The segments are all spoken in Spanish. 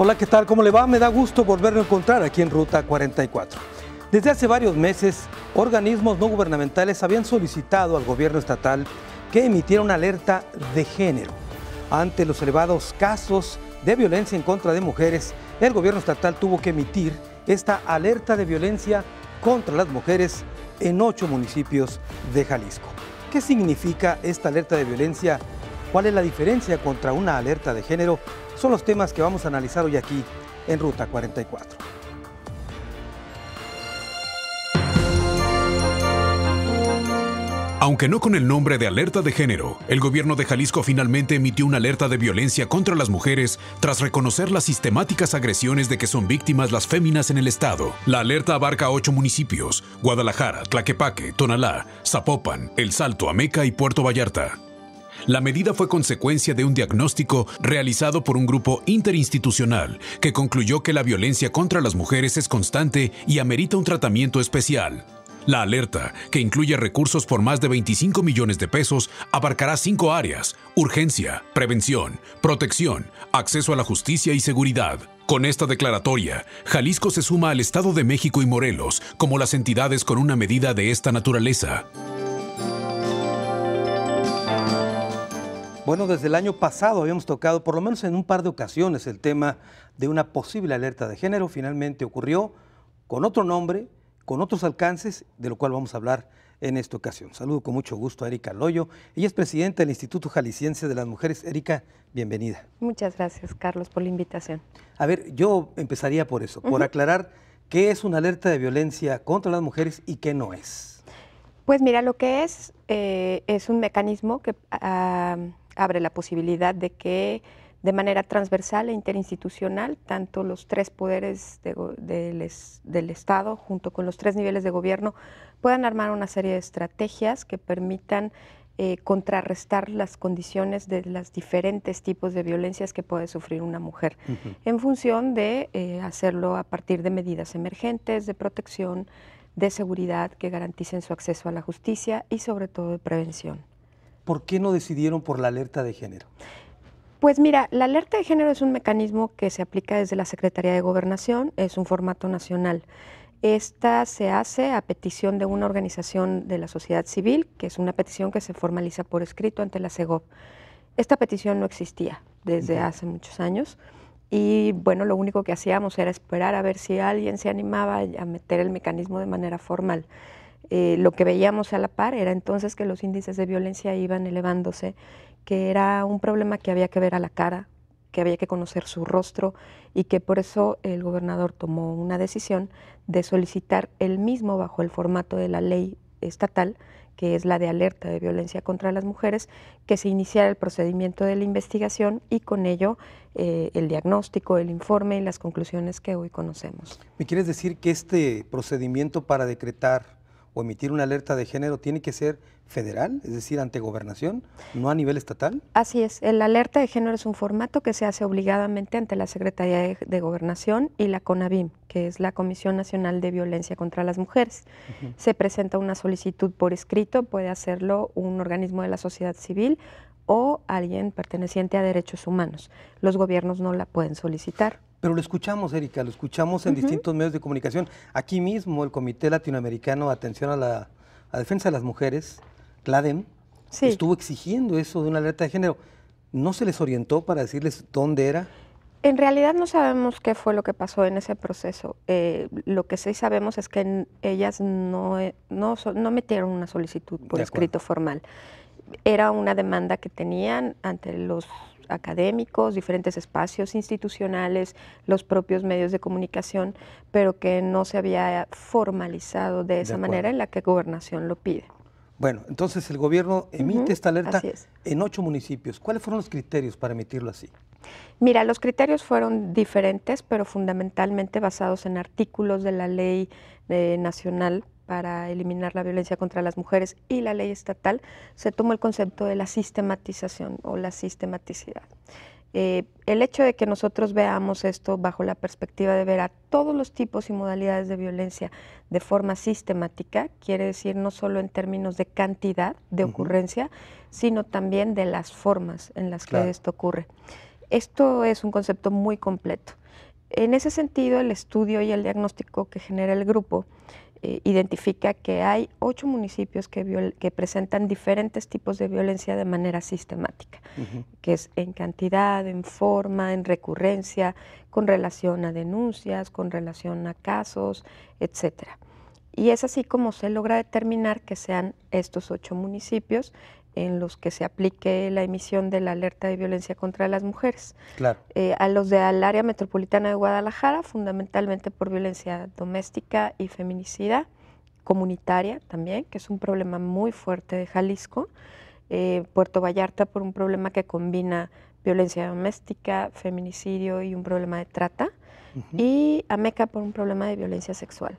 Hola, ¿qué tal? ¿Cómo le va? Me da gusto volverlo a encontrar aquí en Ruta 44. Desde hace varios meses, organismos no gubernamentales habían solicitado al gobierno estatal que emitiera una alerta de género. Ante los elevados casos de violencia en contra de mujeres, el gobierno estatal tuvo que emitir esta alerta de violencia contra las mujeres en 8 municipios de Jalisco. ¿Qué significa esta alerta de violencia? ¿Cuál es la diferencia contra una alerta de género? Son los temas que vamos a analizar hoy aquí en Ruta 44. Aunque no con el nombre de alerta de género, el gobierno de Jalisco finalmente emitió una alerta de violencia contra las mujeres tras reconocer las sistemáticas agresiones de que son víctimas las féminas en el estado. La alerta abarca 8 municipios: Guadalajara, Tlaquepaque, Tonalá, Zapopan, El Salto, Ameca y Puerto Vallarta. La medida fue consecuencia de un diagnóstico realizado por un grupo interinstitucional que concluyó que la violencia contra las mujeres es constante y amerita un tratamiento especial. La alerta, que incluye recursos por más de 25 millones de pesos, abarcará 5 áreas: urgencia, prevención, protección, acceso a la justicia y seguridad. Con esta declaratoria, Jalisco se suma al Estado de México y Morelos como las entidades con una medida de esta naturaleza. Bueno, desde el año pasado habíamos tocado, por lo menos en un par de ocasiones, el tema de una posible alerta de género. Finalmente ocurrió con otro nombre, con otros alcances, de lo cual vamos a hablar en esta ocasión. Saludo con mucho gusto a Erika Loyo. Ella es presidenta del Instituto Jalisciense de las Mujeres. Erika, bienvenida. Muchas gracias, Carlos, por la invitación. A ver, yo empezaría por eso, por aclarar qué es una alerta de violencia contra las mujeres y qué no es. Pues mira, lo que es un mecanismo que abre la posibilidad de que de manera transversal e interinstitucional, tanto los 3 poderes del Estado, junto con los 3 niveles de gobierno, puedan armar una serie de estrategias que permitan contrarrestar las condiciones de los diferentes tipos de violencias que puede sufrir una mujer, en función de hacerlo a partir de medidas emergentes, de protección, de seguridad que garanticen su acceso a la justicia y sobre todo de prevención. ¿Por qué no decidieron por la alerta de género? Pues mira, la alerta de género es un mecanismo que se aplica desde la Secretaría de Gobernación, es un formato nacional. Esta se hace a petición de una organización de la sociedad civil, que es una petición que se formaliza por escrito ante la Segov. Esta petición no existía desde hace muchos años y bueno, lo único que hacíamos era esperar a ver si alguien se animaba a meter el mecanismo de manera formal. Lo que veíamos a la par era entonces que los índices de violencia iban elevándose, que era un problema que había que ver a la cara, que había que conocer su rostro y que por eso el gobernador tomó una decisión de solicitar él mismo, bajo el formato de la ley estatal, que es la de alerta de violencia contra las mujeres, que se iniciara el procedimiento de la investigación y con ello el diagnóstico, el informe y las conclusiones que hoy conocemos. ¿Me quieres decir que este procedimiento para decretar o emitir una alerta de género tiene que ser federal, es decir, ante gobernación, no a nivel estatal? Así es, la alerta de género es un formato que se hace obligadamente ante la Secretaría de Gobernación y la CONAVIM, que es la Comisión Nacional de Violencia contra las Mujeres. Se presenta una solicitud por escrito, puede hacerlo un organismo de la sociedad civil o alguien perteneciente a derechos humanos. Los gobiernos no la pueden solicitar. Pero lo escuchamos, Erika, lo escuchamos en distintos medios de comunicación. Aquí mismo el Comité Latinoamericano de Atención a la Defensa de las Mujeres, CLADEM, estuvo exigiendo eso de una alerta de género. ¿No se les orientó para decirles dónde era? En realidad no sabemos qué fue lo que pasó en ese proceso. Lo que sí sabemos es que ellas no metieron una solicitud por escrito formal. Era una demanda que tenían ante los académicos, diferentes espacios institucionales, los propios medios de comunicación, pero que no se había formalizado de esa manera en la que Gobernación lo pide. Bueno, entonces el gobierno emite esta alerta en 8 municipios. ¿Cuáles fueron los criterios para emitirlo así? Mira, los criterios fueron diferentes, pero fundamentalmente basados en artículos de la ley nacional para eliminar la violencia contra las mujeres y la ley estatal. Se tomó el concepto de la sistematización o la sistematicidad. El hecho de que nosotros veamos esto bajo la perspectiva de ver a todos los tipos y modalidades de violencia de forma sistemática, quiere decir no solo en términos de cantidad de ocurrencia, sino también de las formas en las que esto ocurre. Esto es un concepto muy completo. En ese sentido, el estudio y el diagnóstico que genera el grupo identifica que hay 8 municipios que presentan diferentes tipos de violencia de manera sistemática, que es en cantidad, en forma, en recurrencia, con relación a denuncias, con relación a casos, etcétera. Y es así como se logra determinar que sean estos 8 municipios en los que se aplique la emisión de la alerta de violencia contra las mujeres. Claro. A los del área metropolitana de Guadalajara, fundamentalmente por violencia doméstica y feminicida, comunitaria también, que es un problema muy fuerte de Jalisco. Puerto Vallarta por un problema que combina violencia doméstica, feminicidio y un problema de trata. Y Ameca por un problema de violencia sexual.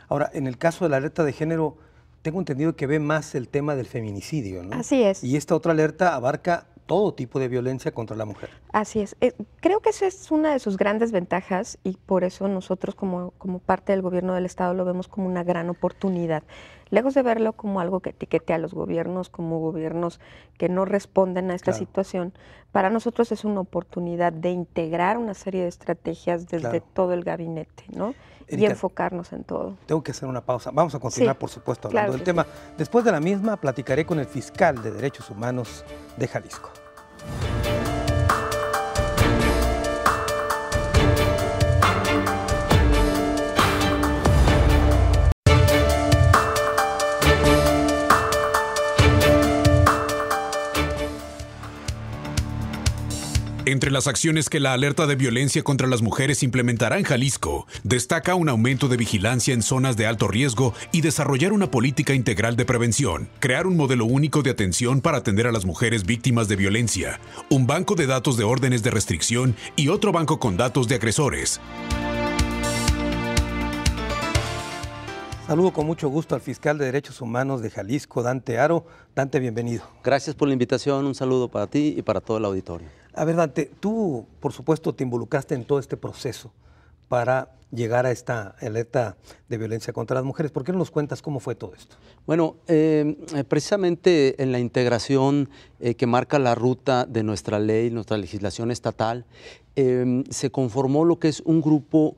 Ahora, en el caso de la alerta de género, tengo entendido que ve más el tema del feminicidio, ¿no? Así es. Y esta otra alerta abarca todo tipo de violencia contra la mujer. Así es. Creo que esa es una de sus grandes ventajas y por eso nosotros como parte del gobierno del Estado lo vemos como una gran oportunidad. Lejos de verlo como algo que etiquete a los gobiernos como gobiernos que no responden a esta situación, para nosotros es una oportunidad de integrar una serie de estrategias desde todo el gabinete, ¿no? Erika, y enfocarnos en todo. Tengo que hacer una pausa. Vamos a continuar, por supuesto, hablando del tema. Después de la misma, platicaré con el fiscal de Derechos Humanos de Jalisco. Entre las acciones que la alerta de violencia contra las mujeres implementará en Jalisco, destaca un aumento de vigilancia en zonas de alto riesgo y desarrollar una política integral de prevención, crear un modelo único de atención para atender a las mujeres víctimas de violencia, un banco de datos de órdenes de restricción y otro banco con datos de agresores. Saludo con mucho gusto al fiscal de Derechos Humanos de Jalisco, Dante Haro. Dante, bienvenido. Gracias por la invitación, un saludo para ti y para todo el auditorio. A ver, Dante, tú, por supuesto, te involucraste en todo este proceso para llegar a esta alerta de violencia contra las mujeres. ¿Por qué no nos cuentas cómo fue todo esto? Bueno, precisamente en la integración que marca la ruta de nuestra ley, nuestra legislación estatal, se conformó lo que es un grupo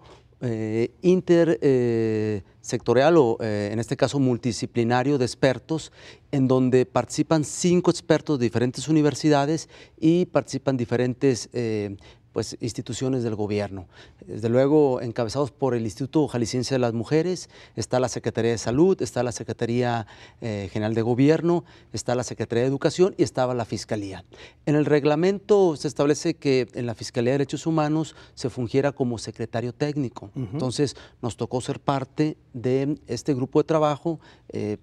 intersectorial o en este caso multidisciplinario de expertos, en donde participan 5 expertos de diferentes universidades y participan diferentes instituciones del gobierno. Desde luego encabezados por el Instituto Jalisciense de las Mujeres, está la Secretaría de Salud, está la Secretaría General de Gobierno, está la Secretaría de Educación y estaba la Fiscalía. En el reglamento se establece que en la Fiscalía de Derechos Humanos se fungiera como secretario técnico. Entonces nos tocó ser parte de este grupo de trabajo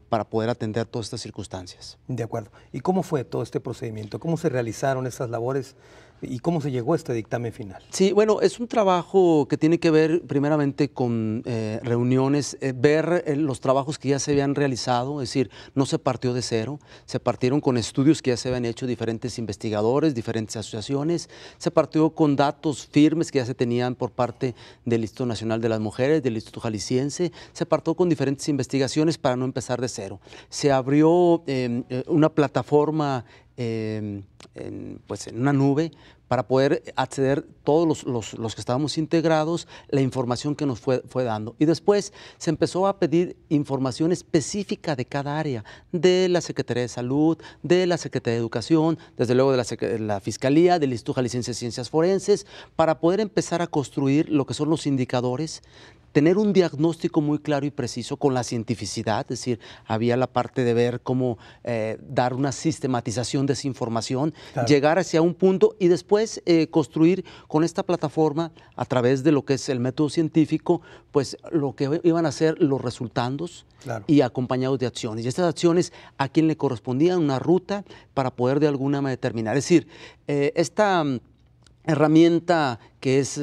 para poder atender todas estas circunstancias. De acuerdo. ¿Y cómo fue todo este procedimiento? ¿Cómo se realizaron estas labores? ¿Y cómo se llegó a este dictamen final? Sí, bueno, es un trabajo que tiene que ver primeramente con reuniones, ver los trabajos que ya se habían realizado, es decir, no se partió de cero, se partieron con estudios que ya se habían hecho diferentes investigadores, diferentes asociaciones, se partió con datos firmes que ya se tenían por parte del Instituto Nacional de las Mujeres, del Instituto Jalisciense, se partió con diferentes investigaciones para no empezar de cero. Se abrió una plataforma en una nube para poder acceder todos los que estábamos integrados, la información que nos fue dando. Y después se empezó a pedir información específica de cada área, de la Secretaría de Salud, de la Secretaría de Educación, desde luego de la Fiscalía, del Instituto Jalisciense de Ciencias Forenses, para poder empezar a construir lo que son los indicadores, tener un diagnóstico muy claro y preciso con la cientificidad, es decir, había la parte de ver cómo dar una sistematización de esa información, llegar hacia un punto y después construir con esta plataforma a través de lo que es el método científico, pues lo que iban a ser los resultados y acompañados de acciones. Y estas acciones a quien le correspondían una ruta para poder de alguna manera determinar. Es decir, esta herramienta que es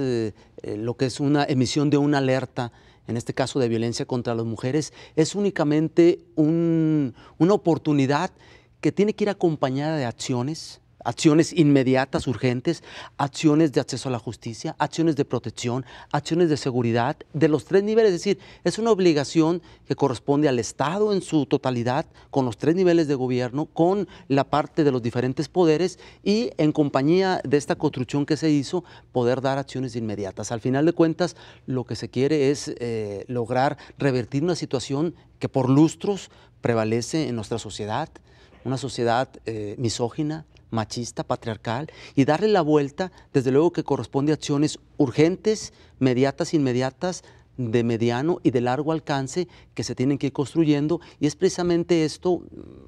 lo que es una emisión de una alerta, en este caso de violencia contra las mujeres, es únicamente una oportunidad que tiene que ir acompañada de acciones acciones inmediatas, urgentes, acciones de acceso a la justicia, acciones de protección, acciones de seguridad, de los 3 niveles. Es decir, es una obligación que corresponde al Estado en su totalidad, con los 3 niveles de gobierno, con la parte de los diferentes poderes y en compañía de esta construcción que se hizo, poder dar acciones inmediatas. Al final de cuentas, lo que se quiere es lograr revertir una situación que por lustros prevalece en nuestra sociedad, una sociedad misógina, machista, patriarcal, y darle la vuelta, desde luego que corresponde a acciones urgentes, inmediatas, de mediano y de largo alcance que se tienen que ir construyendo, y es precisamente esto,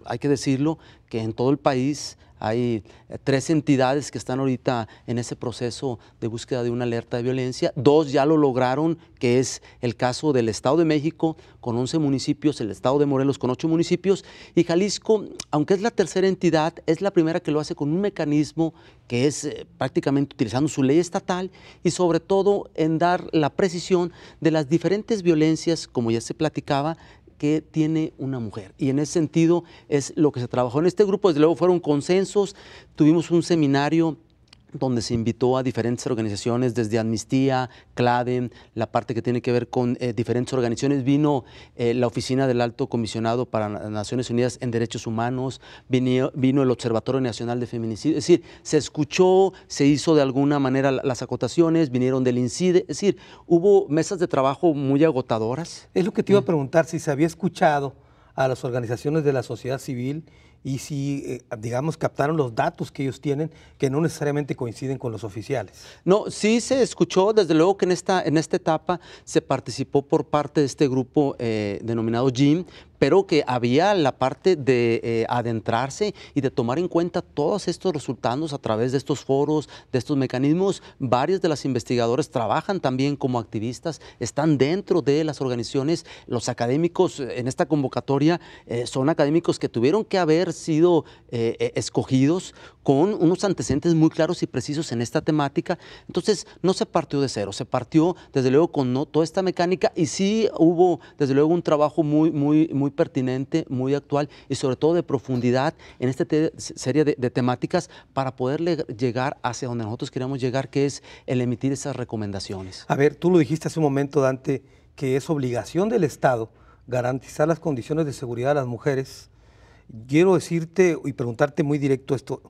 hay que decirlo, que en todo el país hay 3 entidades que están ahorita en ese proceso de búsqueda de una alerta de violencia. 2 ya lo lograron, que es el caso del Estado de México con 11 municipios, el Estado de Morelos con 8 municipios, y Jalisco, aunque es la tercera entidad, es la primera que lo hace con un mecanismo que es prácticamente utilizando su ley estatal y sobre todo en dar la precisión de las diferentes violencias, como ya se platicaba, que tiene una mujer. Y en ese sentido es lo que se trabajó en este grupo. Desde luego fueron consensos, tuvimos un seminario donde se invitó a diferentes organizaciones, desde Amnistía, CLADEM, la parte que tiene que ver con diferentes organizaciones. Vino la Oficina del Alto Comisionado para las Naciones Unidas en Derechos Humanos, vino el Observatorio Nacional de Feminicidio. Es decir, se escuchó, se hizo de alguna manera las acotaciones, vinieron del INCIDE. Es decir, hubo mesas de trabajo muy agotadoras. Es lo que te iba a preguntar, si se había escuchado a las organizaciones de la sociedad civil y si, digamos, captaron los datos que ellos tienen, que no necesariamente coinciden con los oficiales. No, sí se escuchó, desde luego que en esta etapa se participó por parte de este grupo denominado JIM, pero que había la parte de adentrarse y de tomar en cuenta todos estos resultados a través de estos foros, de estos mecanismos. Varios de los investigadores trabajan también como activistas, están dentro de las organizaciones. Los académicos en esta convocatoria son académicos que tuvieron que haber sido escogidos con unos antecedentes muy claros y precisos en esta temática. Entonces, no se partió de cero, se partió desde luego con toda esta mecánica, y sí hubo desde luego un trabajo muy pertinente, muy actual y sobre todo de profundidad en esta serie de temáticas para poder llegar hacia donde nosotros queríamos llegar, que es el emitir esas recomendaciones. A ver, tú lo dijiste hace un momento, Dante, que es obligación del Estado garantizar las condiciones de seguridad a las mujeres. Quiero decirte y preguntarte muy directo esto.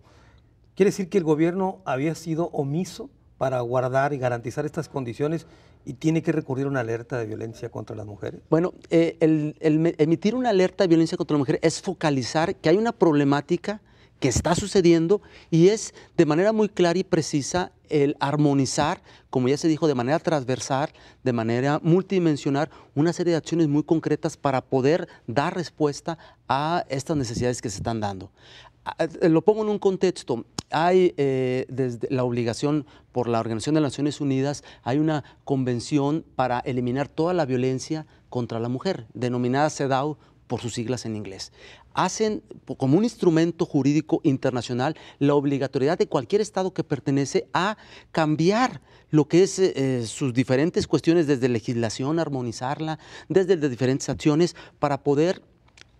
¿Quiere decir que el gobierno había sido omiso para guardar y garantizar estas condiciones y tiene que recurrir a una alerta de violencia contra las mujeres? Bueno, el emitir una alerta de violencia contra la mujer es focalizar que hay una problemática que está sucediendo y es de manera muy clara y precisa el armonizar, como ya se dijo, de manera transversal, de manera multidimensional, una serie de acciones muy concretas para poder dar respuesta a estas necesidades que se están dando. Lo pongo en un contexto. Hay desde la obligación por la Organización de las Naciones Unidas, hay una convención para eliminar toda la violencia contra la mujer, denominada CEDAW por sus siglas en inglés. Hacen como un instrumento jurídico internacional la obligatoriedad de cualquier Estado que pertenece a cambiar lo que es sus diferentes cuestiones, desde legislación, armonizarla, desde las diferentes acciones, para poder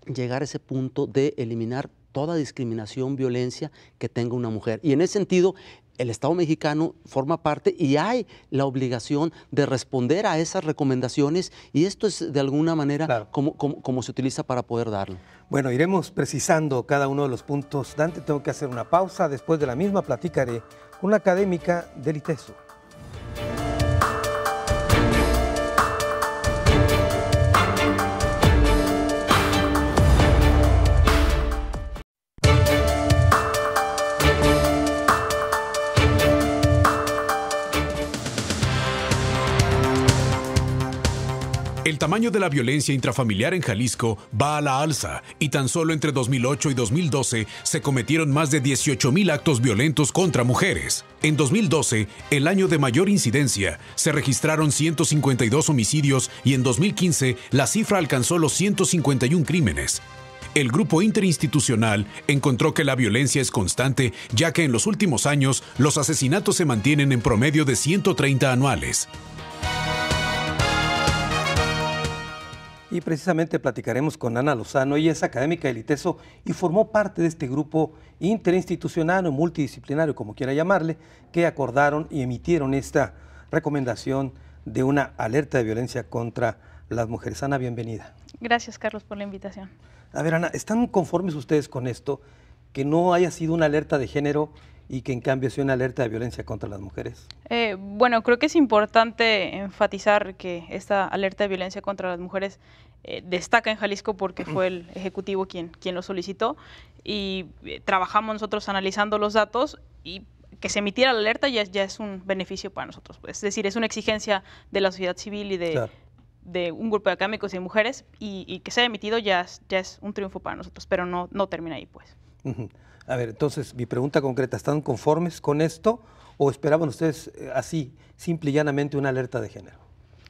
llegar a ese punto de eliminar toda discriminación, violencia que tenga una mujer. Y en ese sentido, el Estado mexicano forma parte y hay la obligación de responder a esas recomendaciones, y esto es de alguna manera claro, como se utiliza para poder darlo. Bueno, iremos precisando cada uno de los puntos. Dante, tengo que hacer una pausa. Después de la misma platicaré con una académica del ITESO. El tamaño de la violencia intrafamiliar en Jalisco va a la alza y tan solo entre 2008 y 2012 se cometieron más de 18,000 actos violentos contra mujeres. En 2012, el año de mayor incidencia, se registraron 152 homicidios y en 2015 la cifra alcanzó los 151 crímenes. El grupo interinstitucional encontró que la violencia es constante, ya que en los últimos años los asesinatos se mantienen en promedio de 130 anuales. Y precisamente platicaremos con Ana Lozano. Ella es académica del ITESO y formó parte de este grupo interinstitucional o multidisciplinario, como quiera llamarle, que acordaron y emitieron esta recomendación de una alerta de violencia contra las mujeres. Ana, bienvenida. Gracias, Carlos, por la invitación. A ver, Ana, ¿están conformes ustedes con esto? Que no haya sido una alerta de género y que en cambio sea una alerta de violencia contra las mujeres. Bueno, creo que es importante enfatizar que esta alerta de violencia contra las mujeres destaca en Jalisco porque fue el Ejecutivo quien lo solicitó y trabajamos nosotros analizando los datos y que se emitiera la alerta ya es un beneficio para nosotros. Es decir, es una exigencia de la sociedad civil y de un grupo de académicos y de mujeres y que se haya emitido ya es un triunfo para nosotros, pero no termina ahí, pues. A ver, entonces, mi pregunta concreta, ¿están conformes con esto o esperaban ustedes así, simple y llanamente, una alerta de género?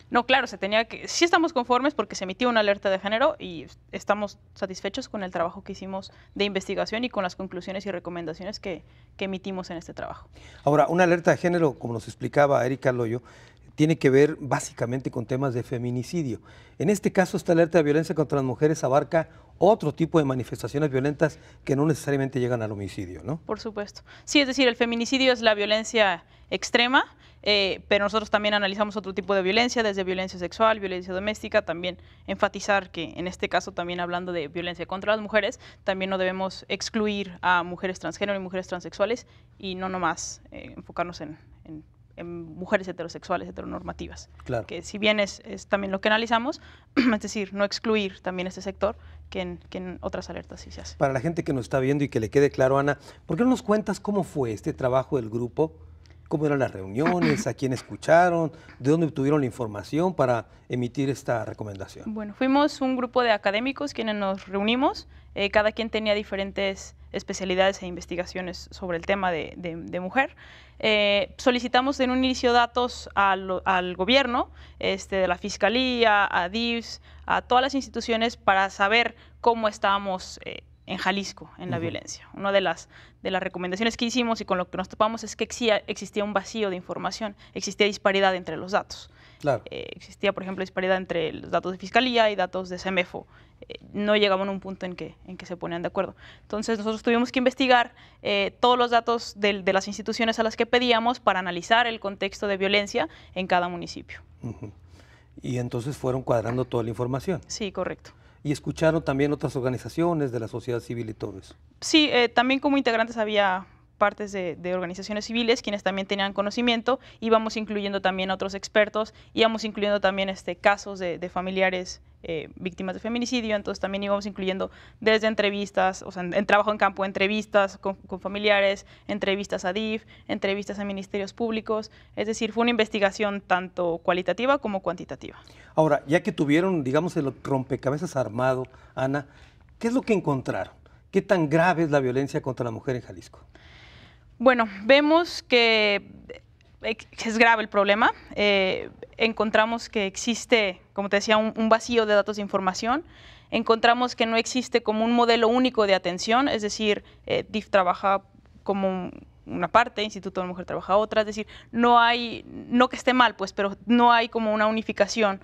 No, claro, sí estamos conformes porque se emitió una alerta de género y estamos satisfechos con el trabajo que hicimos de investigación y con las conclusiones y recomendaciones que emitimos en este trabajo. Ahora, una alerta de género, como nos explicaba Erika Loyo, tiene que ver básicamente con temas de feminicidio. En este caso, esta alerta de violencia contra las mujeres abarca otro tipo de manifestaciones violentas que no necesariamente llegan al homicidio, ¿no? Por supuesto. Sí, es decir, el feminicidio es la violencia extrema, pero nosotros también analizamos otro tipo de violencia, desde violencia sexual, violencia doméstica, también enfatizar que en este caso también hablando de violencia contra las mujeres, también no debemos excluir a mujeres transgénero y mujeres transexuales y no nomás enfocarnos en mujeres heterosexuales, heteronormativas. Claro. Que si bien es también lo que analizamos, es decir, no excluir también este sector, que en otras alertas sí se hace. Para la gente que nos está viendo y que le quede claro, Ana, ¿por qué no nos cuentas cómo fue este trabajo del grupo? ¿Cómo eran las reuniones? ¿A quién escucharon? ¿De dónde obtuvieron la información para emitir esta recomendación? Bueno, fuimos un grupo de académicos quienes nos reunimos. Cada quien tenía diferentes especialidades e investigaciones sobre el tema de mujer. Solicitamos en un inicio datos al gobierno, de la Fiscalía, a DIFS, a todas las instituciones para saber cómo estábamos en Jalisco en la violencia. Una de las recomendaciones que hicimos y con lo que nos topamos es que existía un vacío de información, existía disparidad entre los datos. Claro. Existía, por ejemplo, disparidad entre los datos de Fiscalía y datos de CEMEFO. No llegaban a un punto en que se ponían de acuerdo. Entonces nosotros tuvimos que investigar todos los datos de las instituciones a las que pedíamos para analizar el contexto de violencia en cada municipio. Y entonces fueron cuadrando toda la información. Sí, correcto. ¿Y escucharon también otras organizaciones de la sociedad civil y todo eso? Sí, también como integrantes había partes de organizaciones civiles quienes también tenían conocimiento, íbamos incluyendo también a otros expertos, íbamos incluyendo también casos de familiares víctimas de feminicidio, entonces también íbamos incluyendo desde entrevistas, o sea, en trabajo en campo, entrevistas con familiares, entrevistas a DIF, entrevistas a ministerios públicos, es decir, fue una investigación tanto cualitativa como cuantitativa. Ahora, ya que tuvieron, digamos, el rompecabezas armado, Ana, ¿qué es lo que encontraron? ¿Qué tan grave es la violencia contra la mujer en Jalisco? Bueno, vemos que es grave el problema. Encontramos que existe, como te decía, un vacío de datos de información. Encontramos que no existe como un modelo único de atención, es decir, DIF trabaja como una parte, Instituto de la Mujer trabaja otra, es decir, no que esté mal, pues, pero no hay como una unificación.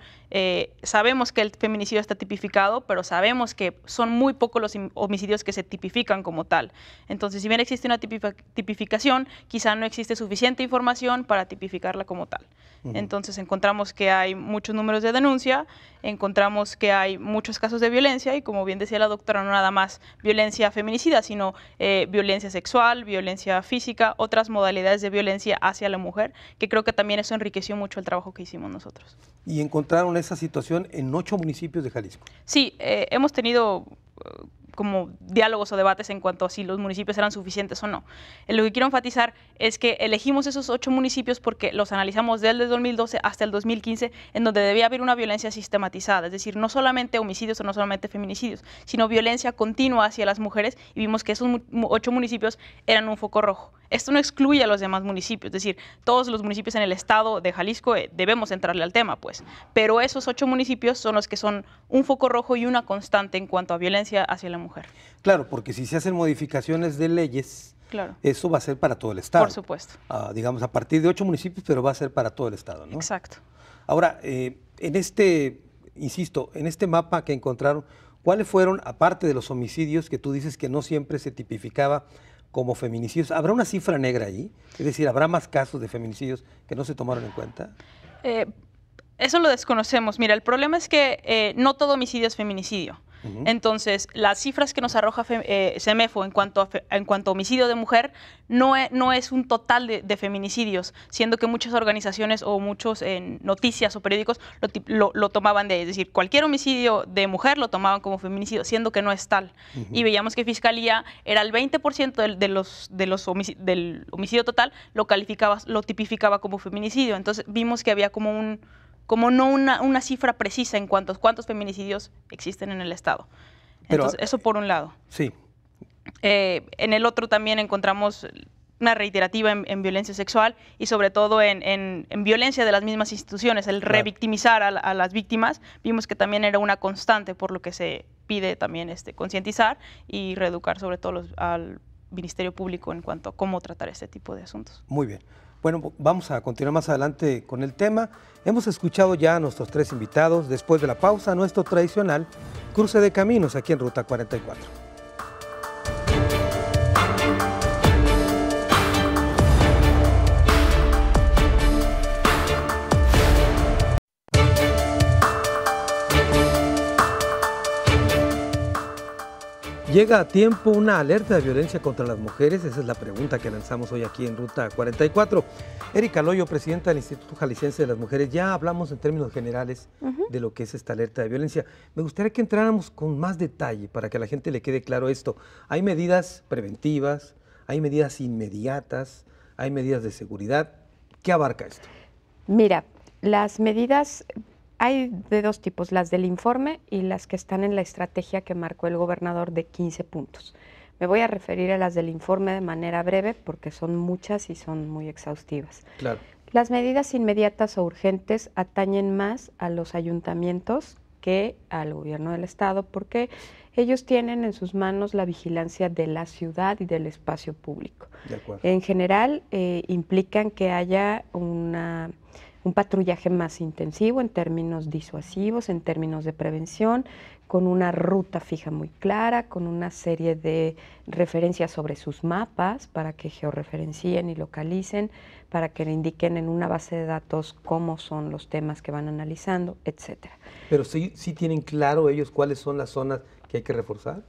Sabemos que el feminicidio está tipificado, pero sabemos que son muy pocos los homicidios que se tipifican como tal. Entonces, si bien existe una tipificación, quizá no existe suficiente información para tipificarla como tal. Entonces, encontramos que hay muchos números de denuncia, encontramos que hay muchos casos de violencia y, como bien decía la doctora, no nada más violencia feminicida, sino violencia sexual, violencia física, otras modalidades de violencia hacia la mujer, que creo que también eso enriqueció mucho el trabajo que hicimos nosotros. ¿Y encontraron esa situación en 8 municipios de Jalisco? Sí, hemos tenido como diálogos o debates en cuanto a si los municipios eran suficientes o no. Lo que quiero enfatizar es que elegimos esos 8 municipios porque los analizamos desde el 2012 hasta el 2015, en donde debía haber una violencia sistematizada, es decir, no solamente homicidios o no solamente feminicidios, sino violencia continua hacia las mujeres, y vimos que esos 8 municipios eran un foco rojo. Esto no excluye a los demás municipios, es decir, todos los municipios en el estado de Jalisco debemos entrarle al tema, pues, pero esos 8 municipios son los que son un foco rojo y una constante en cuanto a violencia hacia la mujer. Claro, porque si se hacen modificaciones de leyes, claro, eso va a ser para todo el estado. Por supuesto. Digamos, a partir de 8 municipios, pero va a ser para todo el estado, ¿no? Exacto. Ahora, en este insisto, en este mapa que encontraron, ¿cuáles fueron, aparte de los homicidios que tú dices que no siempre se tipificaba como feminicidios, habrá una cifra negra ahí? Es decir, ¿habrá más casos de feminicidios que no se tomaron en cuenta? Eso lo desconocemos. Mira, el problema es que no todo homicidio es feminicidio. Entonces, las cifras que nos arroja CEMEFO en cuanto a homicidio de mujer no es un total de feminicidios, siendo que muchas organizaciones o muchos noticias o periódicos lo tomaban de ahí. Es decir, cualquier homicidio de mujer lo tomaban como feminicidio, siendo que no es tal. Y veíamos que Fiscalía era el 20% del homicidio total, lo tipificaba como feminicidio. Entonces, vimos que había como no una cifra precisa en cuántos feminicidios existen en el Estado. Entonces, eso por un lado. Sí. En el otro también encontramos una reiterativa en violencia sexual y sobre todo en violencia de las mismas instituciones, el revictimizar a las víctimas. Vimos que también era una constante, por lo que se pide también concientizar y reeducar sobre todo al Ministerio Público en cuanto a cómo tratar este tipo de asuntos. Muy bien. Bueno, vamos a continuar más adelante con el tema. Hemos escuchado ya a nuestros 3 invitados. Después de la pausa, nuestro tradicional cruce de caminos aquí en Ruta 44. ¿Llega a tiempo una alerta de violencia contra las mujeres? Esa es la pregunta que lanzamos hoy aquí en Ruta 44. Erika Loyo, presidenta del Instituto Jalisciense de las Mujeres, ya hablamos en términos generales de lo que es esta alerta de violencia. Me gustaría que entráramos con más detalle para que a la gente le quede claro esto. Hay medidas preventivas, hay medidas inmediatas, hay medidas de seguridad. ¿Qué abarca esto? Mira, las medidas hay de 2 tipos, las del informe y las que están en la estrategia que marcó el gobernador de 15 puntos. Me voy a referir a las del informe de manera breve porque son muchas y son muy exhaustivas. Claro. Las medidas inmediatas o urgentes atañen más a los ayuntamientos que al gobierno del estado porque ellos tienen en sus manos la vigilancia de la ciudad y del espacio público. De acuerdo. En general implican que haya un patrullaje más intensivo en términos disuasivos, en términos de prevención, con una ruta fija muy clara, con una serie de referencias sobre sus mapas para que georreferencien y localicen, para que le indiquen en una base de datos cómo son los temas que van analizando, etcétera. Pero sí tienen claro ellos cuáles son las zonas que hay que reforzar.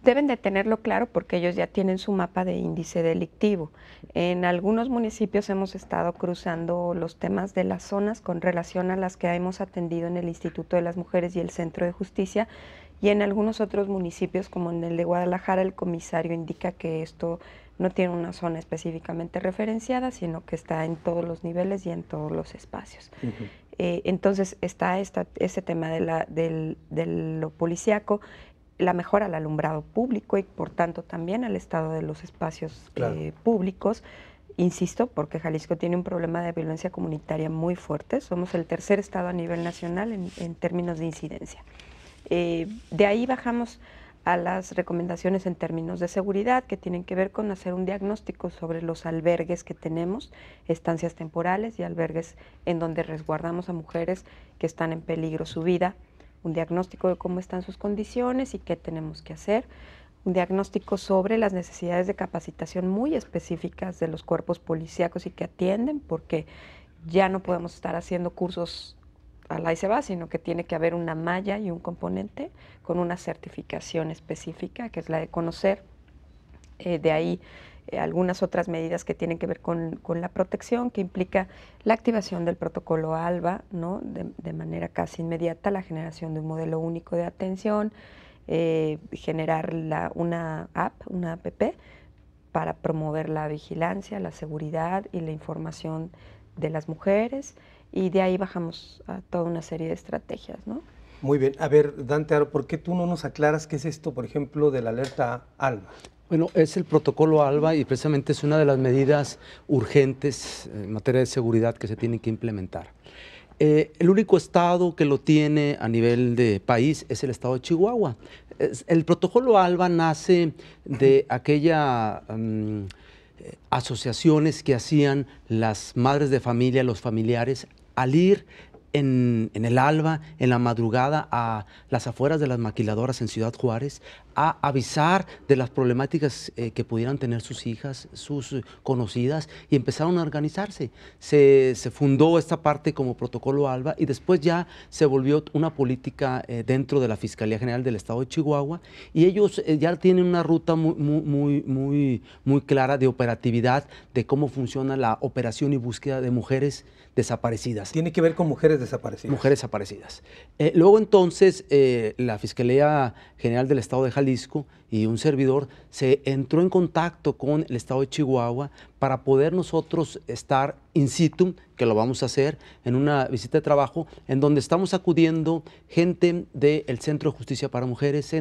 Deben de tenerlo claro porque ellos ya tienen su mapa de índice delictivo. En algunos municipios hemos estado cruzando los temas de las zonas con relación a las que hemos atendido en el Instituto de las Mujeres y el Centro de Justicia, y en algunos otros municipios, como en el de Guadalajara, el comisario indica que esto no tiene una zona específicamente referenciada, sino que está en todos los niveles y en todos los espacios. Entonces está este tema de lo policíaco, la mejora al alumbrado público y por tanto también al estado de los espacios públicos. Insisto, porque Jalisco tiene un problema de violencia comunitaria muy fuerte. Somos el 3er estado a nivel nacional en términos de incidencia. De ahí bajamos a las recomendaciones en términos de seguridad que tienen que ver con hacer un diagnóstico sobre los albergues que tenemos, estancias temporales y albergues en donde resguardamos a mujeres que están en peligro su vida, un diagnóstico de cómo están sus condiciones y qué tenemos que hacer, un diagnóstico sobre las necesidades de capacitación muy específicas de los cuerpos policíacos y que atienden, porque ya no podemos estar haciendo cursos al ahí se va, sino que tiene que haber una malla y un componente con una certificación específica, que es la de conocer. De ahí algunas otras medidas que tienen que ver con la protección, que implica la activación del protocolo ALBA, ¿no? De manera casi inmediata, la generación de un modelo único de atención, generar una app para promover la vigilancia, la seguridad y la información de las mujeres, y de ahí bajamos a toda una serie de estrategias, ¿no? Muy bien. A ver, Dante, ¿por qué tú no nos aclaras qué es esto, por ejemplo, de la alerta ALBA? Bueno, es el protocolo ALBA y precisamente es una de las medidas urgentes en materia de seguridad que se tienen que implementar. El único estado que lo tiene a nivel de país es el estado de Chihuahua. El protocolo ALBA nace de aquella asociaciones que hacían las madres de familia, los familiares, al ir en el alba, en la madrugada, a las afueras de las maquiladoras en Ciudad Juárez, a avisar de las problemáticas que pudieran tener sus hijas, sus conocidas, y empezaron a organizarse. Se fundó esta parte como Protocolo ALBA y después ya se volvió una política dentro de la Fiscalía General del Estado de Chihuahua, y ellos ya tienen una ruta muy clara de operatividad, de cómo funciona la operación y búsqueda de mujeres desaparecidas. Tiene que ver con mujeres desaparecidas. Mujeres desaparecidas. Luego entonces la Fiscalía General del Estado de Jalisco y un servidor se entró en contacto con el Estado de Chihuahua para poder nosotros estar in situ, que lo vamos a hacer en una visita de trabajo, en donde estamos acudiendo gente del Centro de Justicia para Mujeres,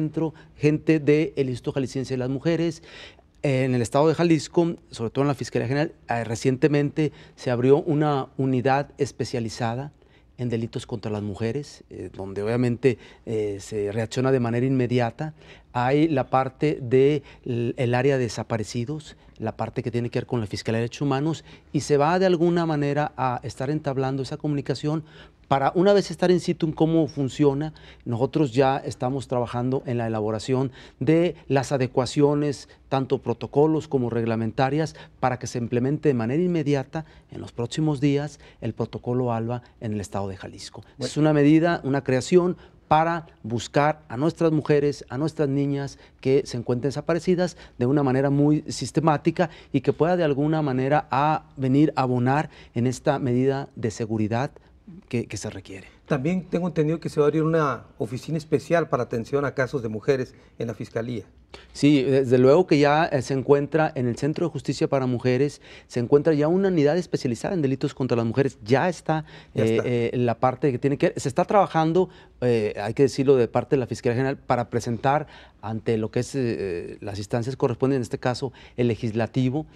gente del Instituto Jalisciense de las Mujeres. En el Estado de Jalisco, sobre todo en la Fiscalía General, recientemente se abrió una unidad especializada en delitos contra las mujeres, donde obviamente se reacciona de manera inmediata. Hay la parte del área de desaparecidos, la parte que tiene que ver con la Fiscalía de Derechos Humanos, y se va de alguna manera a estar entablando esa comunicación para, una vez estar in situ en cómo funciona. Nosotros ya estamos trabajando en la elaboración de las adecuaciones, tanto protocolos como reglamentarias, para que se implemente de manera inmediata en los próximos días el protocolo ALBA en el Estado de Jalisco. Bueno. Es una medida, una creación para buscar a nuestras mujeres, a nuestras niñas que se encuentren desaparecidas de una manera muy sistemática y que pueda de alguna manera venir a abonar en esta medida de seguridad que se requiere. También tengo entendido que se va a abrir una oficina especial para atención a casos de mujeres en la Fiscalía. Sí, desde luego que ya se encuentra en el Centro de Justicia para Mujeres, se encuentra ya una unidad especializada en delitos contra las mujeres. Ya está, la parte que tiene que ver, se está trabajando, hay que decirlo, de parte de la Fiscalía General para presentar ante lo que es las instancias correspondientes, en este caso el legislativo,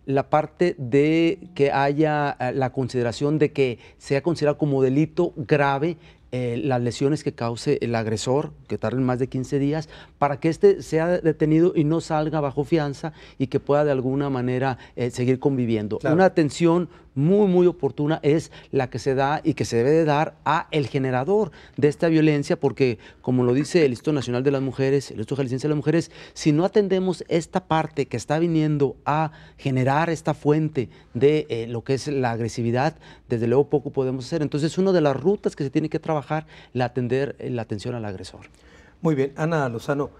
la parte de que haya la consideración de que sea considerado como delito grave las lesiones que cause el agresor, que tarden más de 15 días, para que éste sea detenido y no salga bajo fianza y que pueda de alguna manera seguir conviviendo. Claro. Una atención muy oportuna es la que se da y que se debe de dar a el generador de esta violencia, porque como lo dice el Instituto Nacional de las Mujeres, el Instituto Jalisciense de las Mujeres, si no atendemos esta parte que está viniendo a generar esta fuente de lo que es la agresividad, desde luego poco podemos hacer. Entonces, una de las rutas que se tiene que trabajar, la atención al agresor. Muy bien, Ana Lozano,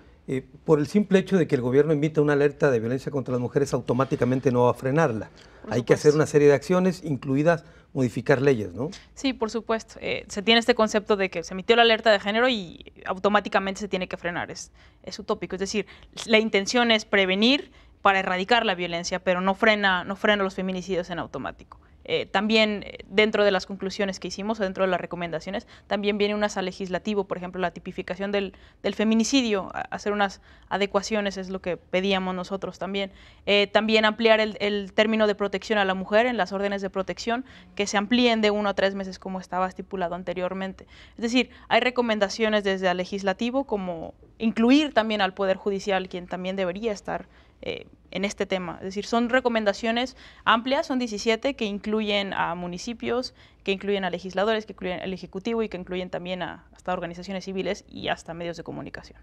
por el simple hecho de que el gobierno emita una alerta de violencia contra las mujeres, automáticamente no va a frenarla. Hay que hacer una serie de acciones, incluidas modificar leyes, ¿no? Sí, por supuesto. Se tiene este concepto de que se emitió la alerta de género y automáticamente se tiene que frenar. Es utópico. Es decir, la intención es prevenir para erradicar la violencia, pero no frena los feminicidios en automático. También dentro de las conclusiones que hicimos, o dentro de las recomendaciones, también viene unas al legislativo, por ejemplo, la tipificación del feminicidio, hacer unas adecuaciones es lo que pedíamos nosotros también. También ampliar el término de protección a la mujer en las órdenes de protección, que se amplíen de 1 a 3 meses como estaba estipulado anteriormente. Es decir, hay recomendaciones desde el legislativo, como incluir también al Poder Judicial, quien también debería estar en este tema. Es decir, son recomendaciones amplias, son 17 que incluyen a municipios, que incluyen a legisladores, que incluyen al Ejecutivo y que incluyen también hasta organizaciones civiles y hasta medios de comunicación.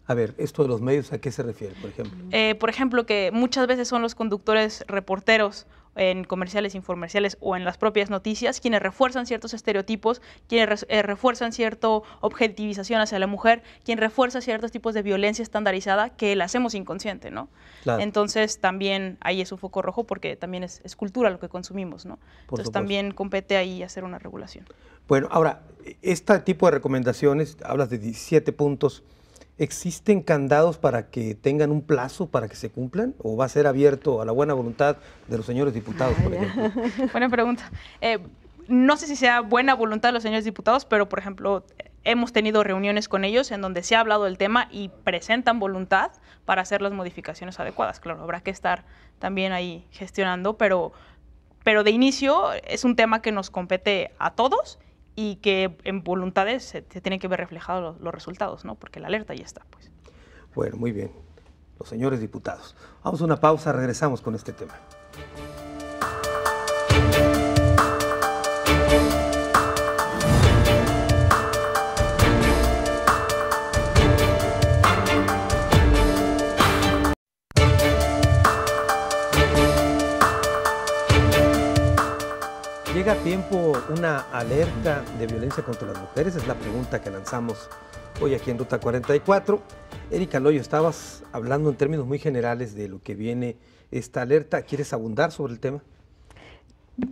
A ver, esto de los medios, ¿a qué se refiere, por ejemplo? Por ejemplo, que muchas veces son los conductores reporteros en comerciales, infomerciales o en las propias noticias, quienes refuerzan ciertos estereotipos, quienes refuerzan cierta objetivización hacia la mujer, quien refuerza ciertos tipos de violencia estandarizada que la hacemos inconsciente, ¿no? Claro. Entonces también ahí es un foco rojo porque también es cultura lo que consumimos, ¿no? Entonces también compete ahí hacer una regulación. Bueno, ahora, este tipo de recomendaciones, hablas de 17 puntos, ¿existen candados para que tengan un plazo para que se cumplan? ¿O va a ser abierto a la buena voluntad de los señores diputados, por ejemplo? Buena pregunta. No sé si sea buena voluntad de los señores diputados, pero, por ejemplo, hemos tenido reuniones con ellos en donde se ha hablado del tema y presentan voluntad para hacer las modificaciones adecuadas. Claro, habrá que estar también ahí gestionando, pero de inicio es un tema que nos compete a todos y que en voluntades se tienen que ver reflejados los resultados, ¿no? Porque la alerta ya está, pues. Bueno, muy bien. Los señores diputados. Vamos a una pausa, regresamos con este tema. ¿Llega a tiempo una alerta de violencia contra las mujeres? Es la pregunta que lanzamos hoy aquí en Ruta 44. Erika Loyo, estabas hablando en términos muy generales de lo que viene esta alerta. ¿Quieres abundar sobre el tema?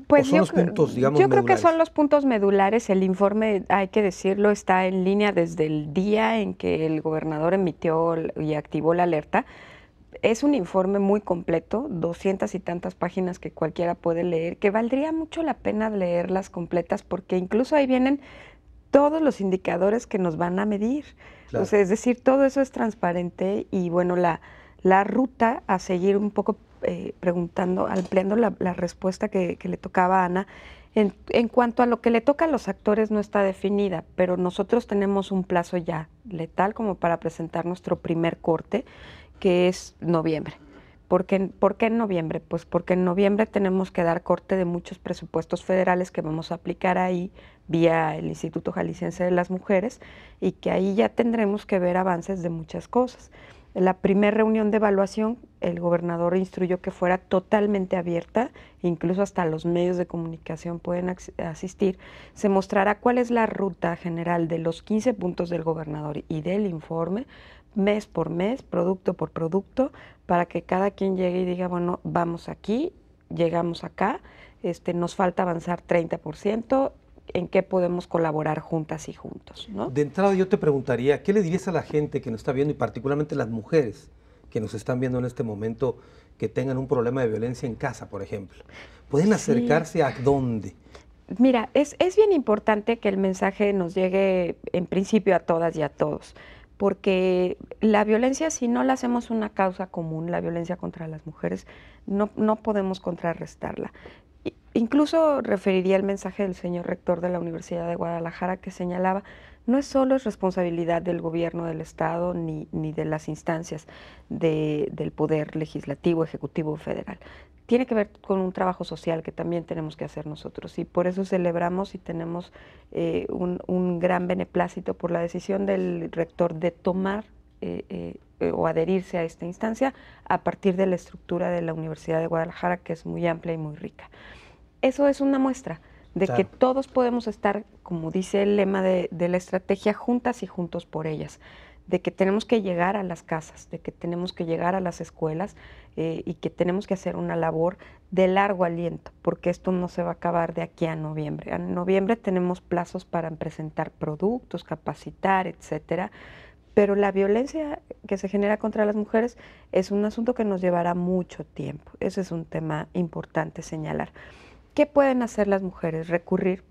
Pues yo creo que son los puntos medulares. El informe, hay que decirlo, está en línea desde el día en que el gobernador emitió y activó la alerta. Es un informe muy completo, 200 y tantas páginas que cualquiera puede leer, que valdría mucho la pena leerlas completas porque incluso ahí vienen todos los indicadores que nos van a medir. Claro. O sea, es decir, todo eso es transparente y bueno, la ruta a seguir un poco preguntando, ampliando la respuesta que le tocaba a Ana, en cuanto a lo que le toca a los actores no está definida, pero nosotros tenemos un plazo ya letal como para presentar nuestro primer corte, que es noviembre. ¿Por qué en noviembre? Pues porque en noviembre tenemos que dar corte de muchos presupuestos federales que vamos a aplicar ahí vía el Instituto Jalisciense de las Mujeres y que ahí ya tendremos que ver avances de muchas cosas. En la primera reunión de evaluación, el gobernador instruyó que fuera totalmente abierta, incluso hasta los medios de comunicación pueden asistir. Se mostrará cuál es la ruta general de los 15 puntos del gobernador y del informe, mes por mes, producto por producto, para que cada quien llegue y diga, bueno, vamos aquí, llegamos acá, nos falta avanzar 30%, ¿en qué podemos colaborar juntas y juntos, ¿no? De entrada yo te preguntaría, ¿qué le dirías a la gente que nos está viendo y particularmente las mujeres que nos están viendo en este momento que tengan un problema de violencia en casa, por ejemplo? ¿Pueden acercarse a dónde? Mira, es bien importante que el mensaje nos llegue en principio a todas y a todos, porque la violencia, si no la hacemos una causa común, la violencia contra las mujeres, no podemos contrarrestarla. Incluso referiría el mensaje del señor rector de la Universidad de Guadalajara que señalaba, no es solo responsabilidad del gobierno del Estado ni de las instancias del poder legislativo, ejecutivo, federal. Tiene que ver con un trabajo social que también tenemos que hacer nosotros y por eso celebramos y tenemos un gran beneplácito por la decisión del rector de tomar o adherirse a esta instancia a partir de la estructura de la Universidad de Guadalajara, que es muy amplia y muy rica. Eso es una muestra de que todos podemos estar, como dice el lema de la estrategia, juntas y juntos por ellas, de que tenemos que llegar a las casas, de que tenemos que llegar a las escuelas y que tenemos que hacer una labor de largo aliento, porque esto no se va a acabar de aquí a noviembre. En noviembre tenemos plazos para presentar productos, capacitar, etcétera, pero la violencia que se genera contra las mujeres es un asunto que nos llevará mucho tiempo. Ese es un tema importante señalar. ¿Qué pueden hacer las mujeres? Recurrir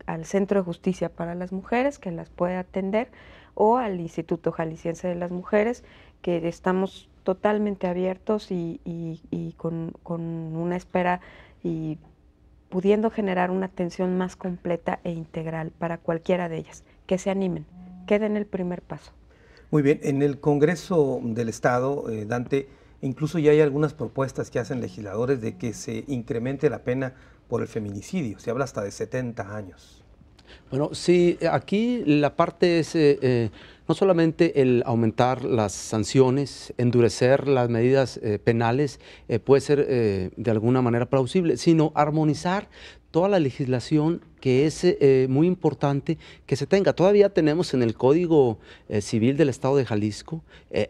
al Centro de Justicia para las Mujeres, que las puede atender, o al Instituto Jalisciense de las Mujeres, que estamos totalmente abiertos y con una espera y pudiendo generar una atención más completa e integral para cualquiera de ellas. Que se animen, que den el primer paso. Muy bien, en el Congreso del Estado, Dante, incluso ya hay algunas propuestas que hacen legisladores de que se incremente la pena por el feminicidio, se habla hasta de 70 años. Bueno, sí, aquí la parte es no solamente el aumentar las sanciones, endurecer las medidas penales, puede ser de alguna manera plausible, sino armonizar toda la legislación que es muy importante que se tenga. Todavía tenemos en el Código Civil del Estado de Jalisco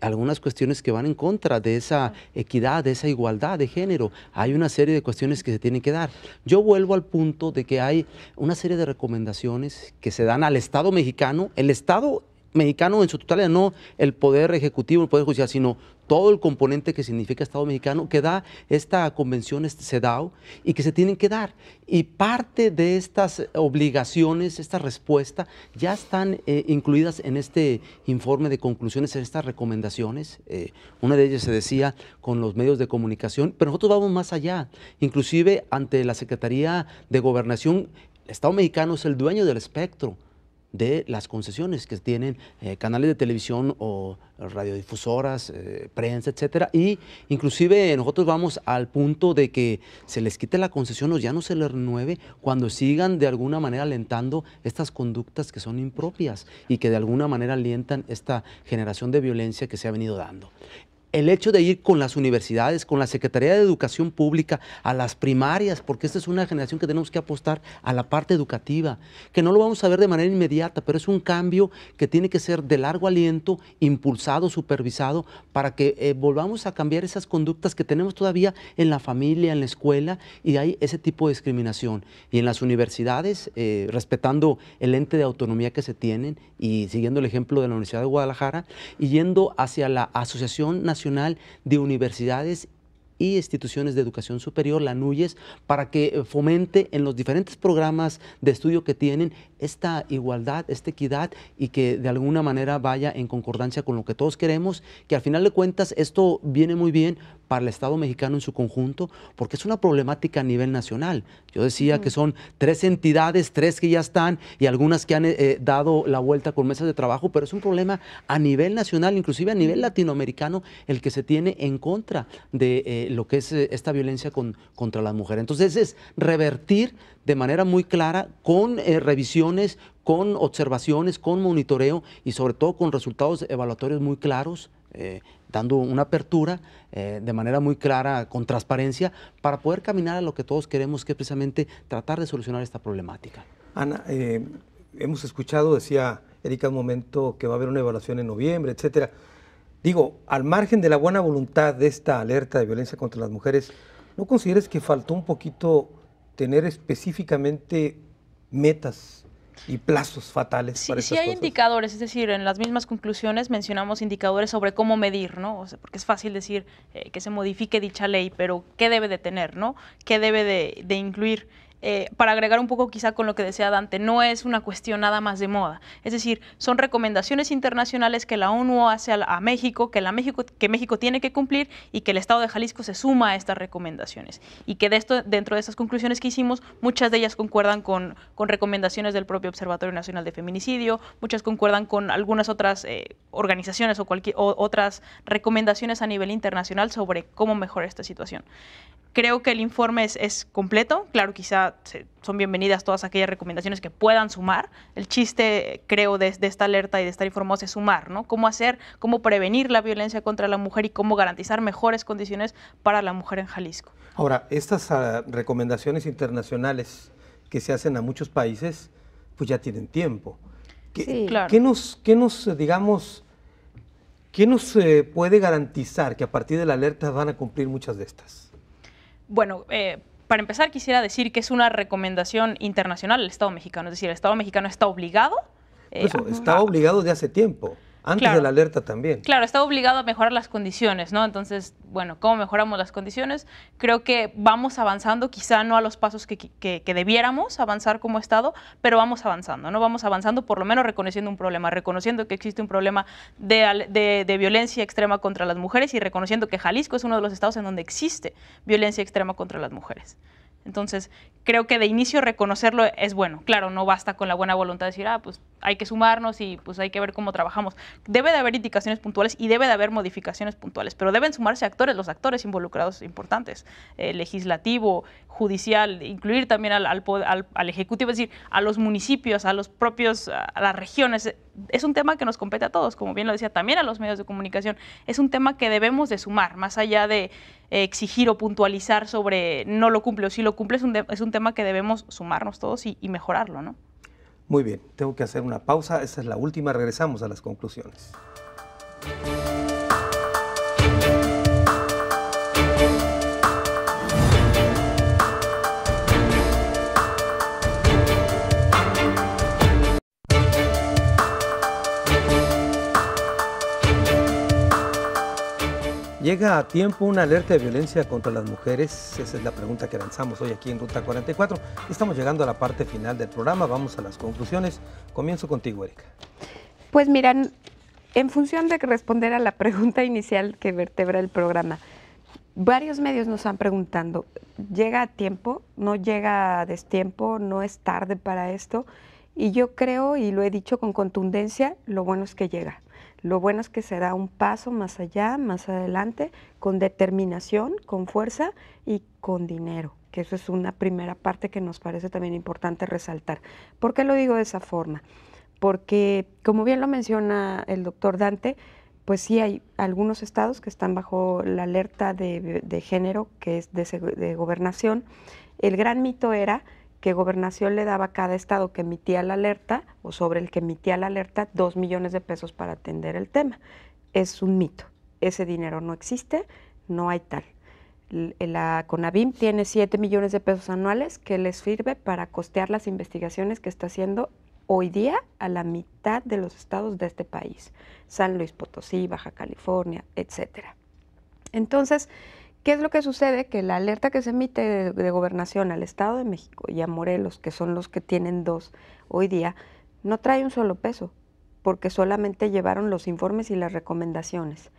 algunas cuestiones que van en contra de esa equidad, de esa igualdad de género. Hay una serie de cuestiones que se tienen que dar. Yo vuelvo al punto de que hay una serie de recomendaciones que se dan al Estado mexicano. El Estado mexicano en su totalidad, no el Poder Ejecutivo, el Poder Judicial, sino todo el componente que significa Estado mexicano, que da esta convención, este CEDAW, y que se tienen que dar. Y parte de estas obligaciones, esta respuesta, ya están incluidas en este informe de conclusiones, en estas recomendaciones. Una de ellas se decía con los medios de comunicación, pero nosotros vamos más allá. Inclusive ante la Secretaría de Gobernación, el Estado mexicano es el dueño del espectro de las concesiones que tienen canales de televisión o radiodifusoras, prensa, etcétera, y inclusive nosotros vamos al punto de que se les quite la concesión o ya no se les renueve cuando sigan de alguna manera alentando estas conductas que son impropias y que de alguna manera alientan esta generación de violencia que se ha venido dando. el hecho de ir con las universidades, con la Secretaría de Educación Pública, a las primarias, porque esta es una generación que tenemos que apostar a la parte educativa, que no lo vamos a ver de manera inmediata, pero es un cambio que tiene que ser de largo aliento, impulsado, supervisado, para que volvamos a cambiar esas conductas que tenemos todavía en la familia, en la escuela, y hay ese tipo de discriminación. Y en las universidades, respetando el ente de autonomía que se tienen y siguiendo el ejemplo de la Universidad de Guadalajara, y yendo hacia la Asociación Nacional de Universidades y Instituciones de Educación Superior, la NUYES, para que fomente en los diferentes programas de estudio que tienen esta igualdad, esta equidad, y que de alguna manera vaya en concordancia con lo que todos queremos, que al final de cuentas esto viene muy bien para el Estado mexicano en su conjunto, porque es una problemática a nivel nacional. Yo decía que son 3 entidades, 3 que ya están y algunas que han dado la vuelta con mesas de trabajo, pero es un problema a nivel nacional, inclusive a nivel latinoamericano, el que se tiene en contra de lo que es esta violencia contra las mujeres. Entonces es revertir de manera muy clara, con revisiones, con observaciones, con monitoreo y sobre todo con resultados evaluatorios muy claros, dando una apertura de manera muy clara, con transparencia, para poder caminar a lo que todos queremos, que es precisamente tratar de solucionar esta problemática. Ana, hemos escuchado, decía Erika un momento, que va a haber una evaluación en noviembre, etcétera. Digo, al margen de la buena voluntad de esta alerta de violencia contra las mujeres, ¿no consideras que faltó un poquito tener específicamente metas y plazos fatales para estas sí hay cosas? indicadores, es decir, en las mismas conclusiones mencionamos indicadores sobre cómo medir, ¿no? O sea, porque es fácil decir que se modifique dicha ley, pero ¿qué debe de tener, ¿no? ¿Qué debe de incluir? Para agregar un poco quizá con lo que decía Dante, no es una cuestión nada más de moda, es decir, son recomendaciones internacionales que la ONU hace a México, que México tiene que cumplir y que el Estado de Jalisco se suma a estas recomendaciones y que dentro de estas conclusiones que hicimos, muchas de ellas concuerdan con recomendaciones del propio Observatorio Nacional de Feminicidio, muchas concuerdan con algunas otras organizaciones o otras recomendaciones a nivel internacional sobre cómo mejorar esta situación. Creo que el informe es completo, claro, quizá son bienvenidas todas aquellas recomendaciones que puedan sumar. El chiste, creo, de esta alerta y de estar informados es sumar, ¿no? Cómo prevenir la violencia contra la mujer y cómo garantizar mejores condiciones para la mujer en Jalisco. Ahora, estas recomendaciones internacionales que se hacen a muchos países, pues ya tienen tiempo. Sí, claro. ¿Qué nos puede garantizar que a partir de la alerta van a cumplir muchas de estas? Bueno, para empezar quisiera decir que es una recomendación internacional del Estado mexicano, es decir, el Estado mexicano está obligado. Está obligado de hace tiempo, antes claro, de la alerta también. Claro, está obligado a mejorar las condiciones, ¿no? Entonces, bueno, ¿cómo mejoramos las condiciones? Creo que vamos avanzando, quizá no a los pasos que debiéramos avanzar como Estado, pero vamos avanzando, ¿no? Vamos avanzando por lo menos reconociendo un problema, reconociendo que existe un problema de violencia extrema contra las mujeres y reconociendo que Jalisco es uno de los estados en donde existe violencia extrema contra las mujeres. Entonces, creo que de inicio reconocerlo es bueno. Claro, no basta con la buena voluntad de decir, pues hay que sumarnos y pues hay que ver cómo trabajamos. Debe de haber indicaciones puntuales y debe de haber modificaciones puntuales, pero deben sumarse los actores involucrados importantes, legislativo, judicial, incluir también al Ejecutivo, es decir, a los municipios, a los propios, a las regiones. Es un tema que nos compete a todos, como bien lo decía, también a los medios de comunicación. Es un tema que debemos de sumar, más allá de exigir o puntualizar sobre no lo cumple o sí lo cumple, es un tema que debemos sumarnos todos y mejorarlo, ¿no? Muy bien, tengo que hacer una pausa, esta es la última, regresamos a las conclusiones. ¿Llega a tiempo una alerta de violencia contra las mujeres? Esa es la pregunta que lanzamos hoy aquí en Ruta 44. Estamos llegando a la parte final del programa, vamos a las conclusiones. Comienzo contigo, Erika. Pues miran, en función de responder a la pregunta inicial que vertebra el programa, varios medios nos han preguntado, ¿llega a tiempo? ¿No llega a destiempo? ¿No es tarde para esto? Y yo creo, y lo he dicho con contundencia, lo bueno es que llega. Lo bueno es que se da un paso más allá, más adelante, con determinación, con fuerza y con dinero, que eso es una primera parte que nos parece también importante resaltar. ¿Por qué lo digo de esa forma? Porque, como bien lo menciona el doctor Dante, Pues sí, hay algunos estados que están bajo la alerta de género, que es de Gobernación. El gran mito era que Gobernación le daba a cada estado que emitía la alerta, o sobre el que emitía la alerta, 2 millones de pesos para atender el tema. Es un mito. Ese dinero no existe, no hay tal. La CONAVIM tiene 7 millones de pesos anuales que les sirve para costear las investigaciones que está haciendo hoy día a la mitad de los estados de este país, San Luis Potosí, Baja California, etcétera. Entonces, ¿qué es lo que sucede? Que la alerta que se emite de Gobernación al Estado de México y a Morelos, que son los que tienen 2 hoy día, no trae un solo peso, porque solamente llevaron los informes y las recomendaciones,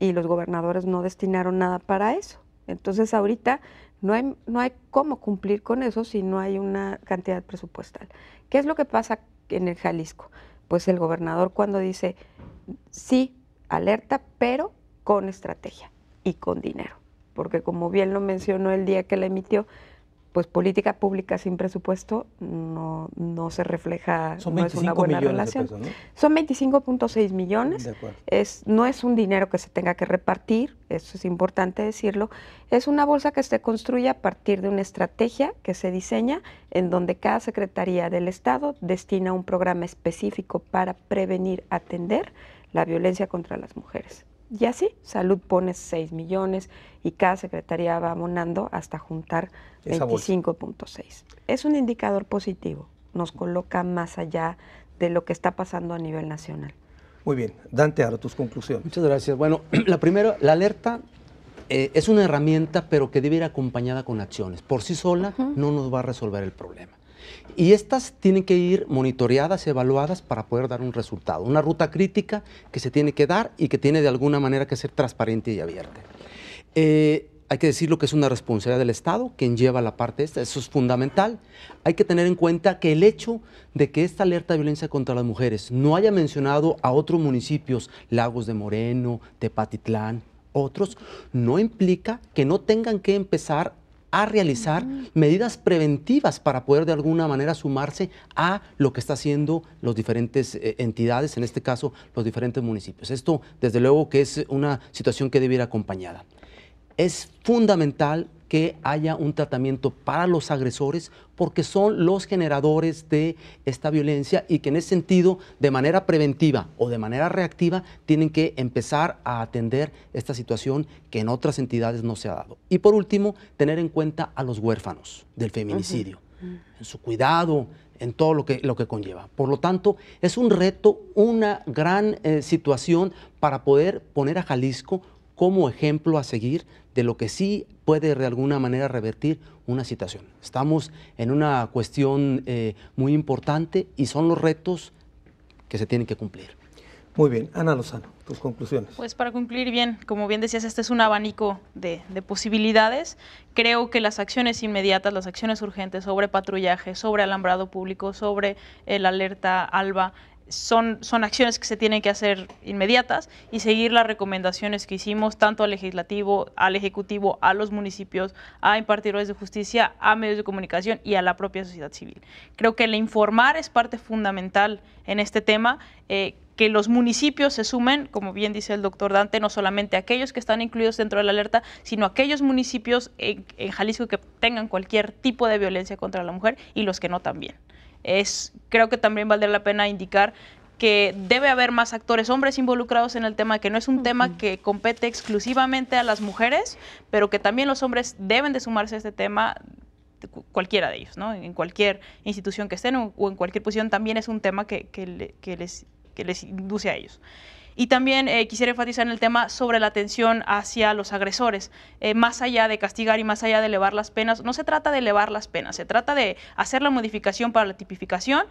y los gobernadores no destinaron nada para eso. Entonces, ahorita no hay cómo cumplir con eso si no hay una cantidad presupuestal. ¿Qué es lo que pasa en el Jalisco? Pues el gobernador, cuando dice sí, alerta, pero con estrategia y con dinero, porque como bien lo mencionó el día que la emitió, pues política pública sin presupuesto no se refleja, no es una buena relación. Pesos, ¿no? Son 25.6 millones, De acuerdo. no es un dinero que se tenga que repartir, eso es importante decirlo, es una bolsa que se construye a partir de una estrategia que se diseña en donde cada secretaría del Estado destina un programa específico para prevenir, atender la violencia contra las mujeres. Y así, Salud pone 6 millones y cada secretaría va abonando hasta juntar 25.6. Es un indicador positivo, nos coloca más allá de lo que está pasando a nivel nacional. Muy bien. Dante, ahora tus conclusiones. Muchas gracias. Bueno, la primera, la alerta es una herramienta, pero que debe ir acompañada con acciones. Por sí sola no nos va a resolver el problema. Y estas tienen que ir monitoreadas, evaluadas para poder dar un resultado. Una ruta crítica que se tiene que dar y que tiene de alguna manera que ser transparente y abierta. Hay que decirlo que es una responsabilidad del Estado quien lleva la parte esta, eso es fundamental. Hay que tener en cuenta que el hecho de que esta alerta de violencia contra las mujeres no haya mencionado a otros municipios, Lagos de Moreno, Tepatitlán, otros, no implica que no tengan que empezar a realizar medidas preventivas para poder de alguna manera sumarse a lo que está haciendo las diferentes entidades, en este caso los diferentes municipios. Esto desde luego que es una situación que debe ir acompañada. Es fundamental que haya un tratamiento para los agresores porque son los generadores de esta violencia y que en ese sentido, de manera preventiva o de manera reactiva, tienen que empezar a atender esta situación que en otras entidades no se ha dado. Y por último, tener en cuenta a los huérfanos del feminicidio, en su cuidado, en todo lo que conlleva. Por lo tanto, es un reto, una gran situación para poder poner a Jalisco como ejemplo a seguir de lo que sí puede de alguna manera revertir una situación. Estamos en una cuestión muy importante y son los retos que se tienen que cumplir. Muy bien. Ana Lozano, tus conclusiones. Pues para concluir bien, como bien decías, este es un abanico de posibilidades. Creo que las acciones inmediatas, las acciones urgentes sobre patrullaje, sobre alambrado público, sobre el alerta ALBA, son acciones que se tienen que hacer inmediatas y seguir las recomendaciones que hicimos tanto al legislativo, al ejecutivo, a los municipios, a impartidores de justicia, a medios de comunicación y a la propia sociedad civil. Creo que el informar es parte fundamental en este tema, que los municipios se sumen, como bien dice el doctor Dante, no solamente aquellos que están incluidos dentro de la alerta, sino aquellos municipios en Jalisco que tengan cualquier tipo de violencia contra la mujer y los que no también. Creo que también valdría la pena indicar que debe haber más actores hombres involucrados en el tema, que no es un tema que compete exclusivamente a las mujeres, pero que también los hombres deben de sumarse a este tema, cualquiera de ellos, ¿no? En cualquier institución que estén o en cualquier posición, también es un tema que les induce a ellos. Y también quisiera enfatizar en el tema sobre la atención hacia los agresores. Más allá de castigar y más allá de elevar las penas, no se trata de elevar las penas, se trata de hacer la modificación para la tipificación,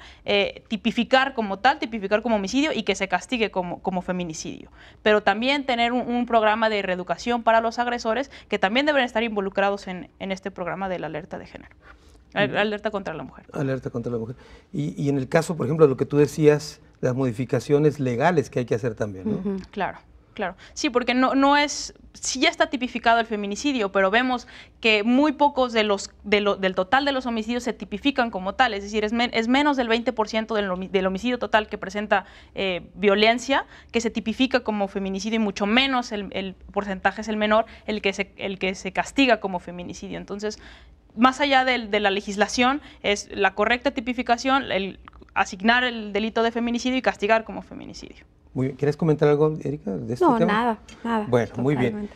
tipificar como tal, tipificar como homicidio y que se castigue como feminicidio. Pero también tener un programa de reeducación para los agresores que también deben estar involucrados en este programa de la alerta de género. Alerta contra la mujer. Alerta contra la mujer. Y en el caso, por ejemplo, de lo que tú decías, las modificaciones legales que hay que hacer también, ¿no? Claro. Claro, sí, porque no es, sí ya está tipificado el feminicidio, pero vemos que muy pocos del total de los homicidios se tipifican como tal, es decir, es menos del 20% del homicidio total que presenta violencia, que se tipifica como feminicidio, y mucho menos el porcentaje es el menor, el que se castiga como feminicidio. Entonces, más allá de la legislación, es la correcta tipificación, el asignar el delito de feminicidio y castigar como feminicidio. Muy bien. ¿Quieres comentar algo, Erika, de este tema? No, nada. Bueno, muy bien.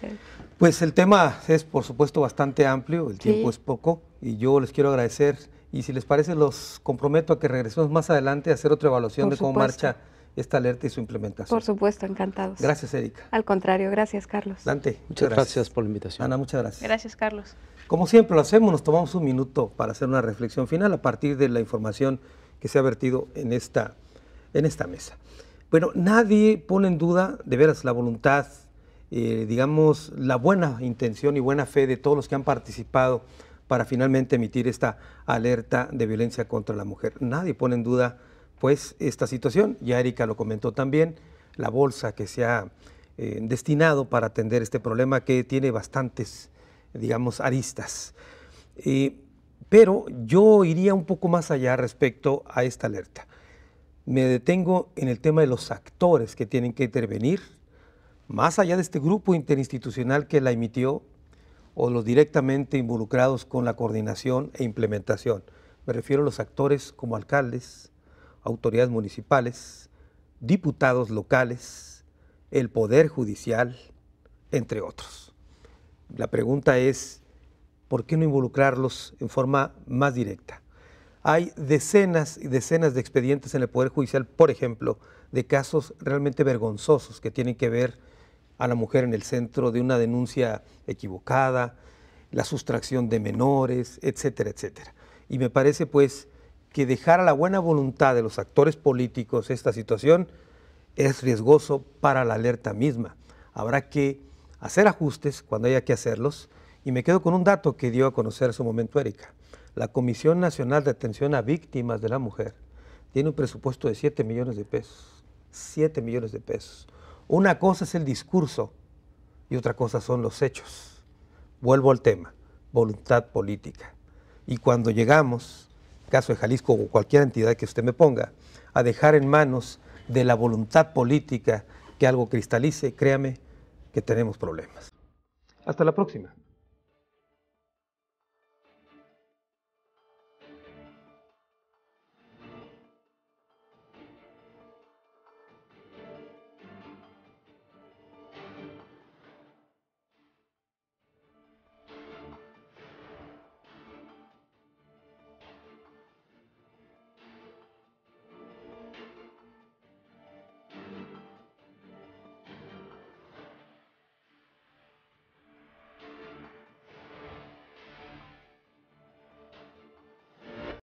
Pues el tema es, por supuesto, bastante amplio, el tiempo es poco, y yo les quiero agradecer, y si les parece, los comprometo a que regresemos más adelante a hacer otra evaluación de cómo marcha esta alerta y su implementación. Por supuesto, encantados. Gracias, Erika. Al contrario, gracias, Carlos. Dante, muchas gracias por la invitación. Ana, muchas gracias. Gracias, Carlos. Como siempre lo hacemos, nos tomamos un minuto para hacer una reflexión final a partir de la información que se ha vertido en esta mesa. Bueno, nadie pone en duda, de veras, la voluntad, digamos, la buena intención y buena fe de todos los que han participado para finalmente emitir esta alerta de violencia contra la mujer. Nadie pone en duda, pues, esta situación. Ya Erika lo comentó también, la bolsa que se ha destinado para atender este problema que tiene bastantes, digamos, aristas. Pero yo iría un poco más allá respecto a esta alerta. Me detengo en el tema de los actores que tienen que intervenir, más allá de este grupo interinstitucional que la emitió, o los directamente involucrados con la coordinación e implementación. Me refiero a los actores como alcaldes, autoridades municipales, diputados locales, el Poder Judicial, entre otros. La pregunta es, ¿por qué no involucrarlos en forma más directa? Hay decenas y decenas de expedientes en el Poder Judicial, por ejemplo, de casos realmente vergonzosos que tienen que ver a la mujer en el centro de una denuncia equivocada, la sustracción de menores, etcétera, etcétera. Y me parece, pues, que dejar a la buena voluntad de los actores políticos esta situación es riesgoso para la alerta misma. Habrá que hacer ajustes cuando haya que hacerlos, y me quedo con un dato que dio a conocer en su momento Erika. La Comisión Nacional de Atención a Víctimas de la Mujer tiene un presupuesto de 7 millones de pesos. 7 millones de pesos. Una cosa es el discurso y otra cosa son los hechos. Vuelvo al tema, voluntad política. Y cuando llegamos, caso de Jalisco o cualquier entidad que usted me ponga, a dejar en manos de la voluntad política que algo cristalice, créame que tenemos problemas. Hasta la próxima.